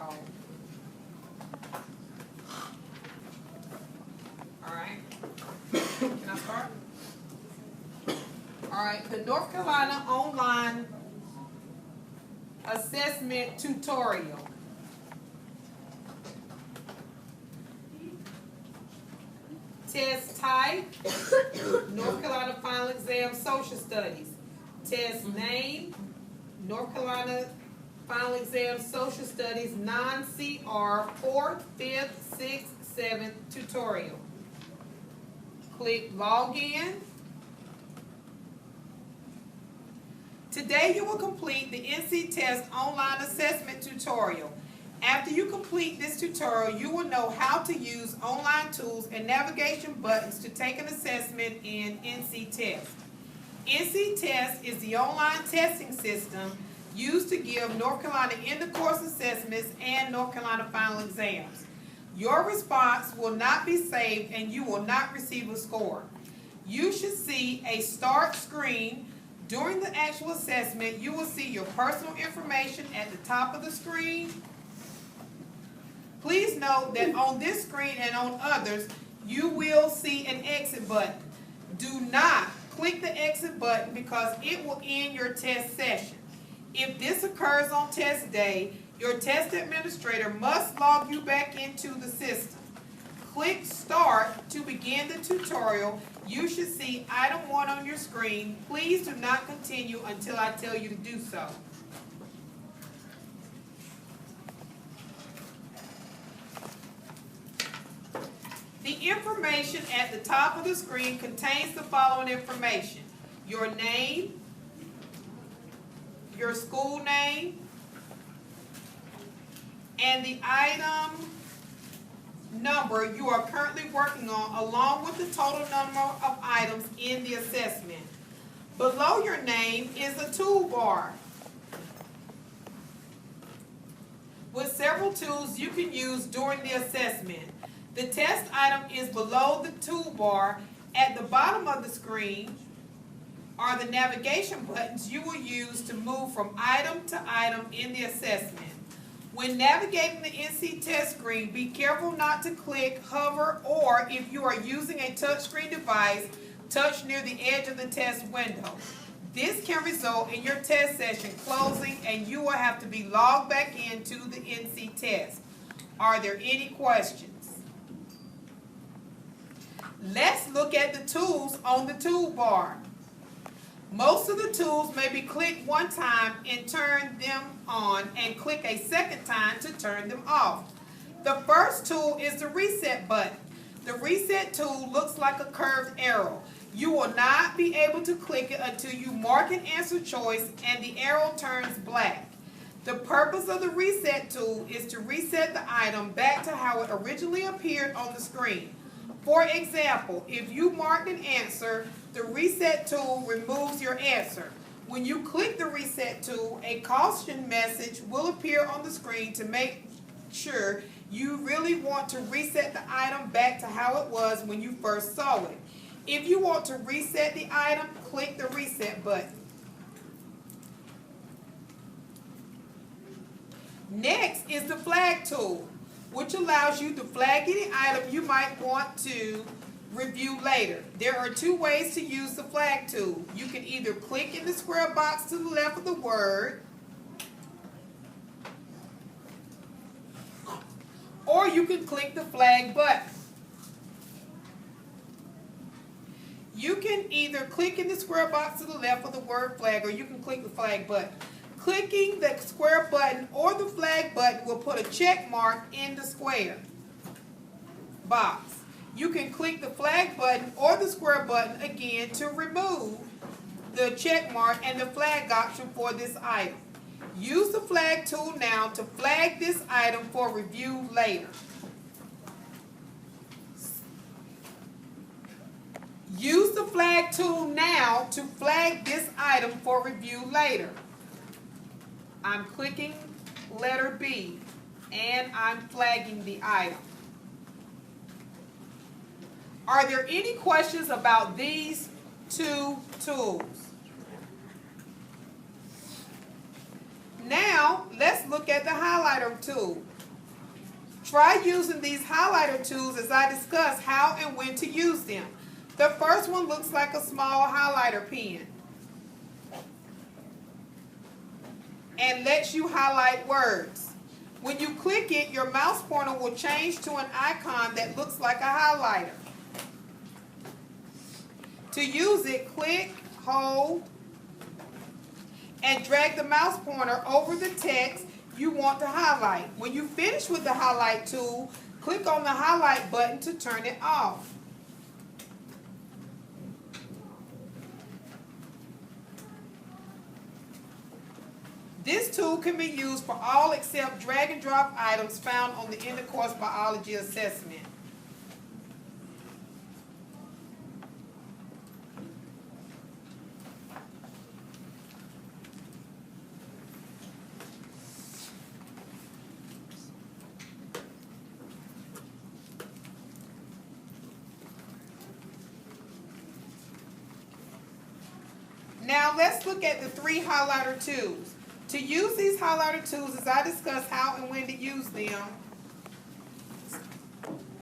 code. All right. Can I start? All right. The North Carolina Online Assessment Tutorial. Test type, North Carolina Final Exam Social Studies. Test name, North Carolina Final Exam Social Studies non-CR 4th, 5th, 6th, 7th tutorial. Click Login. Today you will complete the NC Test Online Assessment Tutorial. After you complete this tutorial, you will know how to use online tools and navigation buttons to take an assessment in NC Test. NC Test is the online testing system used to give North Carolina end-of-course assessments and North Carolina final exams. Your response will not be saved and you will not receive a score. You should see a start screen. During the actual assessment, you will see your personal information at the top of the screen. Please note that on this screen and on others, you will see an exit button. Do not click the exit button because it will end your test session. If this occurs on test day, your test administrator must log you back into the system. Click Start to begin the tutorial. You should see item 1 on your screen. Please do not continue until I tell you to do so. The information at the top of the screen contains the following information: your name, your school name, and the item number you are currently working on, along with the total number of items in the assessment. Below your name is a toolbar with several tools you can use during the assessment. The test item is below the toolbar. At the bottom of the screen are the navigation buttons you will use to move from item to item in the assessment. When navigating the NC Test screen, be careful not to click, hover, or if you are using a touchscreen device, touch near the edge of the test window. This can result in your test session closing and you will have to be logged back into the NC Test. Are there any questions? Let's look at the tools on the toolbar. Most of the tools may be clicked one time and turn them on, and click a second time to turn them off. The first tool is the reset button. The reset tool looks like a curved arrow. You will not be able to click it until you mark an answer choice and the arrow turns black. The purpose of the reset tool is to reset the item back to how it originally appeared on the screen. For example, if you marked an answer, the reset tool removes your answer. When you click the reset tool, a caution message will appear on the screen to make sure you really want to reset the item back to how it was when you first saw it. If you want to reset the item, click the reset button. Next is the flag tool, which allows you to flag any item you might want to review later. There are two ways to use the flag tool. You can either click in the square box to the left of the word, or you can click the flag button. You can either click in the square box to the left of the word flag, or you can click the flag button. Clicking the square button or the flag button will put a check mark in the square box. You can click the flag button or the square button again to remove the check mark and the flag option for this item. Use the flag tool now to flag this item for review later. Use the flag tool now to flag this item for review later. I'm clicking letter B and I'm flagging the item. Are there any questions about these two tools? Now, let's look at the highlighter tool. Try using these highlighter tools as I discuss how and when to use them. The first one looks like a small highlighter pen and lets you highlight words. When you click it, your mouse pointer will change to an icon that looks like a highlighter. To use it, click, hold, and drag the mouse pointer over the text you want to highlight. When you finish with the highlight tool, click on the highlight button to turn it off. This tool can be used for all except drag and drop items found on the end of course biology assessment. Now let's look at the 3 highlighter tools. To use these highlighter tools, as I discuss how and when to use them,